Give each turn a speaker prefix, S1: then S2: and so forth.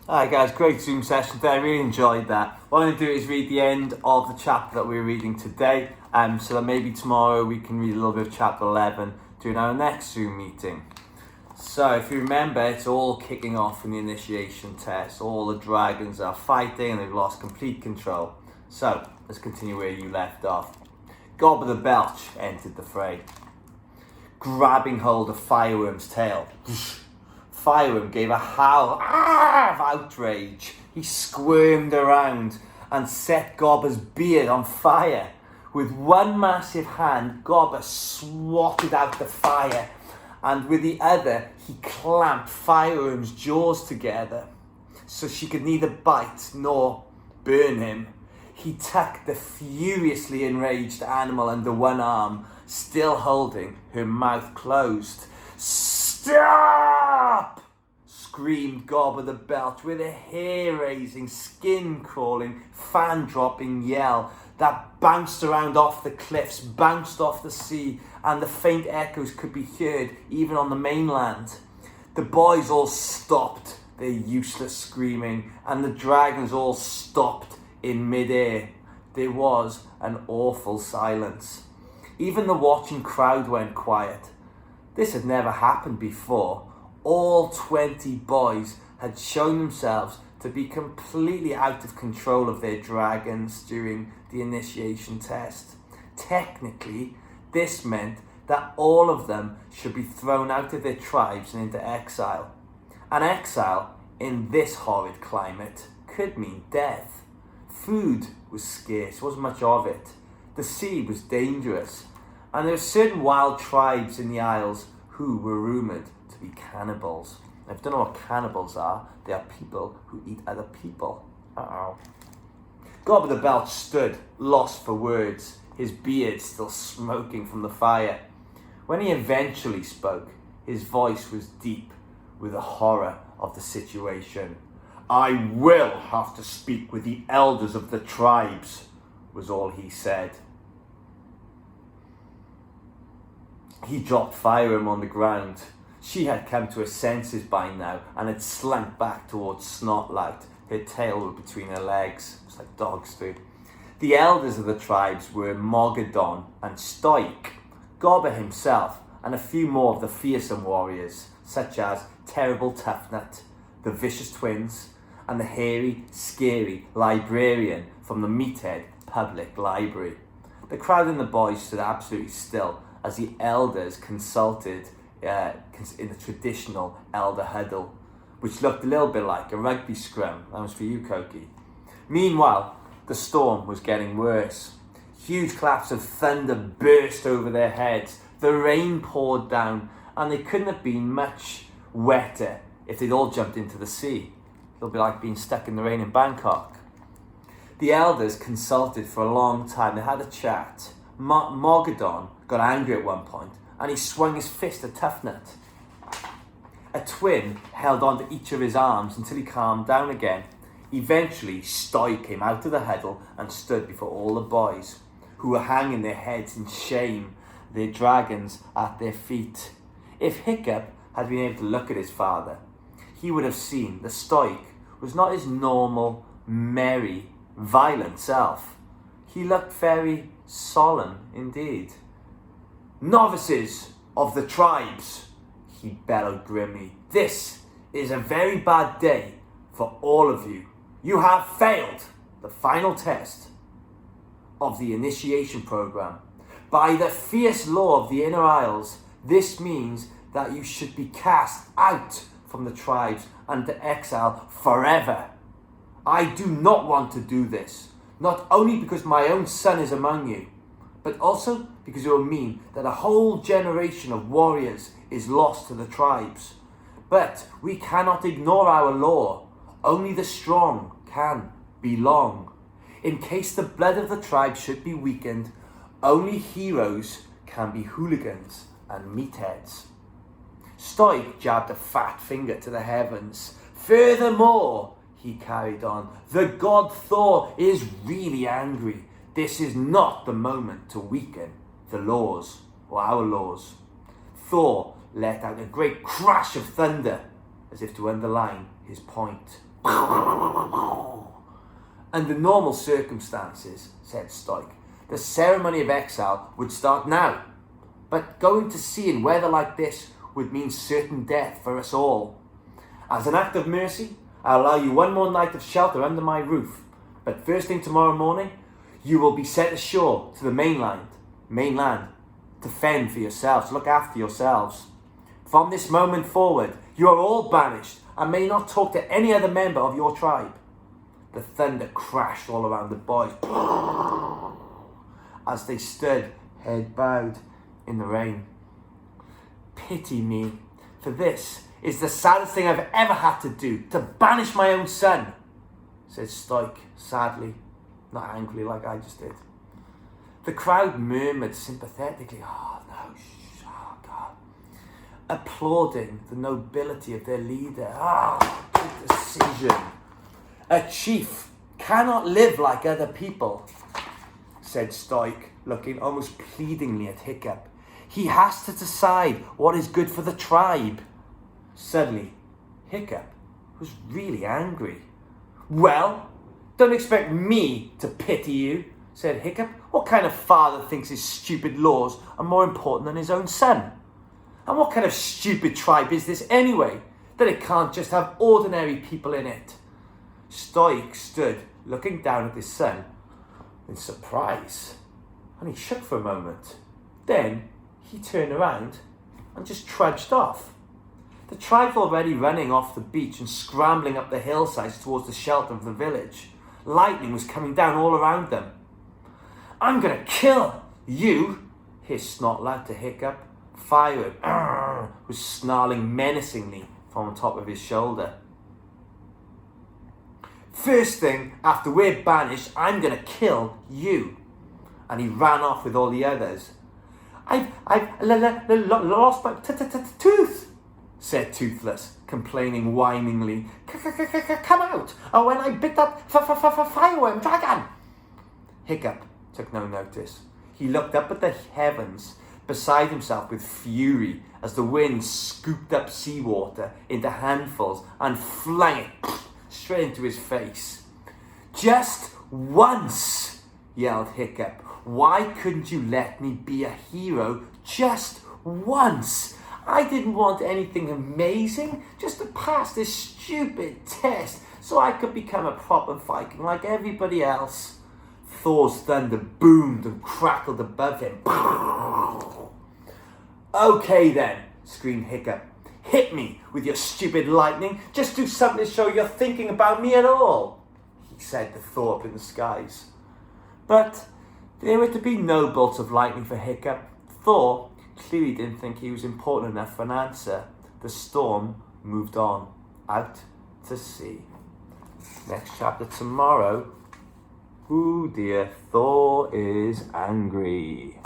S1: Alright guys, great Zoom session today, I really enjoyed that. What I'm going to do is read the end of the chapter that we're reading today, so that maybe tomorrow we can read a little bit of chapter 11 during our next Zoom meeting. So if you remember, it's all kicking off in the initiation test. All the dragons are fighting and they've lost complete control. So let's continue where you left off. Gobber the Belch entered the fray, grabbing hold of Fireworm's tail. Fireworm gave a howl of outrage. He squirmed around and set Gobber's beard on fire. With one massive hand, Gobber swatted out the fire, and with the other, he clamped Fireworm's jaws together so she could neither bite nor burn him. He tucked the furiously enraged animal under one arm, still holding her mouth closed. "Stop!" screamed Gobber the Belch with a hair-raising, skin-crawling, fan-dropping yell that bounced around off the cliffs, bounced off the sea, and the faint echoes could be heard even on the mainland. The boys all stopped their useless screaming, and the dragons all stopped in mid-air. There was an awful silence. Even the watching crowd went quiet. This had never happened before. All 20 boys had shown themselves to be completely out of control of their dragons during the initiation test. Technically, this meant that all of them should be thrown out of their tribes and into exile. And exile, in this horrid climate, could mean death. Food was scarce, wasn't much of it. The sea was dangerous, and there were certain wild tribes in the Isles who were rumoured to be cannibals. If you don't know what cannibals are, they are people who eat other people. Gobber the Belch stood, lost for words, his beard still smoking from the fire. When he eventually spoke, his voice was deep with the horror of the situation. "I will have to speak with the elders of the tribes," was all he said. He dropped Fireworm on the ground. She had come to her senses by now and had slunk back towards Snotlight. Her tail was between her legs, just like dogs do. The elders of the tribes were Mogadon and Stoik, Gobber himself, and a few more of the fearsome warriors, such as Terrible Toughnut, the Vicious Twins, and the hairy, scary librarian from the Meathead Public Library. The crowd and the boys stood absolutely still as the elders consulted in the traditional elder huddle, which looked a little bit like a rugby scrum. That was for you, Koki. Meanwhile, the storm was getting worse. Huge claps of thunder burst over their heads. The rain poured down, and they couldn't have been much wetter if they'd all jumped into the sea. It'll be like being stuck in the rain in Bangkok. The elders consulted for a long time. They had a chat. Mogadon got angry at one point, and he swung his fist at Toughnut. A twin held on to each of his arms until he calmed down again. Eventually, Stoik came out of the huddle and stood before all the boys, who were hanging their heads in shame, their dragons at their feet. If Hiccup had been able to look at his father, he would have seen that Stoik was not his normal, merry, violent self. He looked very solemn indeed. "Novices of the tribes," he bellowed grimly, "this is a very bad day for all of you. You have failed the final test of the initiation program. By the fierce law of the Inner Isles, this means that you should be cast out from the tribes and to exile forever. I do not want to do this, not only because my own son is among you, but also because it will mean that a whole generation of warriors is lost to the tribes. But we cannot ignore our law. Only the strong can belong. In case the blood of the tribe should be weakened, only heroes can be hooligans and meatheads." Stoik jabbed a fat finger to the heavens. "Furthermore," he carried on, "the god Thor is really angry. This is not the moment to weaken the laws, or our laws." Thor let out a great crash of thunder. as if to underline his point. Under normal circumstances, said Stoic, the ceremony of exile would start now. But going to sea in weather like this would mean certain death for us all. As an act of mercy, I allow you one more night of shelter under my roof. But first thing tomorrow morning, you will be sent ashore to the mainland, to fend for yourselves, look after yourselves. From this moment forward, you are all banished and may not talk to any other member of your tribe. The thunder crashed all around the boys as they stood, head bowed, in the rain. Pity me, for this is the saddest thing I've ever had to do, to banish my own son, said Stoic sadly, not angrily like I just did. The crowd murmured sympathetically, oh no, oh God, applauding the nobility of their leader. Good decision. A chief cannot live like other people, said Stoic, looking almost pleadingly at Hiccup. He has to decide what is good for the tribe. Suddenly, Hiccup was really angry. Well, don't expect me to pity you, said Hiccup. What kind of father thinks his stupid laws are more important than his own son? And what kind of stupid tribe is this anyway, that it can't just have ordinary people in it? Stoic stood looking down at his son in surprise, and he shook for a moment. Then he turned around and just trudged off. The tribe were already running off the beach and scrambling up the hillsides towards the shelter of the village. Lightning was coming down all around them. I'm gonna kill you, hissed Snotlout to Hiccup. Fire was snarling menacingly from on top of his shoulder. First thing, after we're banished, I'm gonna kill you. And he ran off with all the others. I've lost my tooth, said Toothless, complaining whiningly. Come out, or when I bit that fireworm dragon. Hiccup took no notice. He looked up at the heavens, beside himself with fury, as the wind scooped up seawater into handfuls and flung it straight into his face. Just once, yelled Hiccup. Why couldn't you let me be a hero just once? I didn't want anything amazing, just to pass this stupid test so I could become a proper Viking like everybody else. Thor's thunder boomed and crackled above him. Okay then, screamed Hiccup. Hit me with your stupid lightning. Just do something to show you're thinking about me at all, he said to Thor up in the skies. But there were to be no bolts of lightning for Hiccup. Thor clearly didn't think he was important enough for an answer. The storm moved on, out to sea. Next chapter tomorrow. Ooh dear, Thor is angry.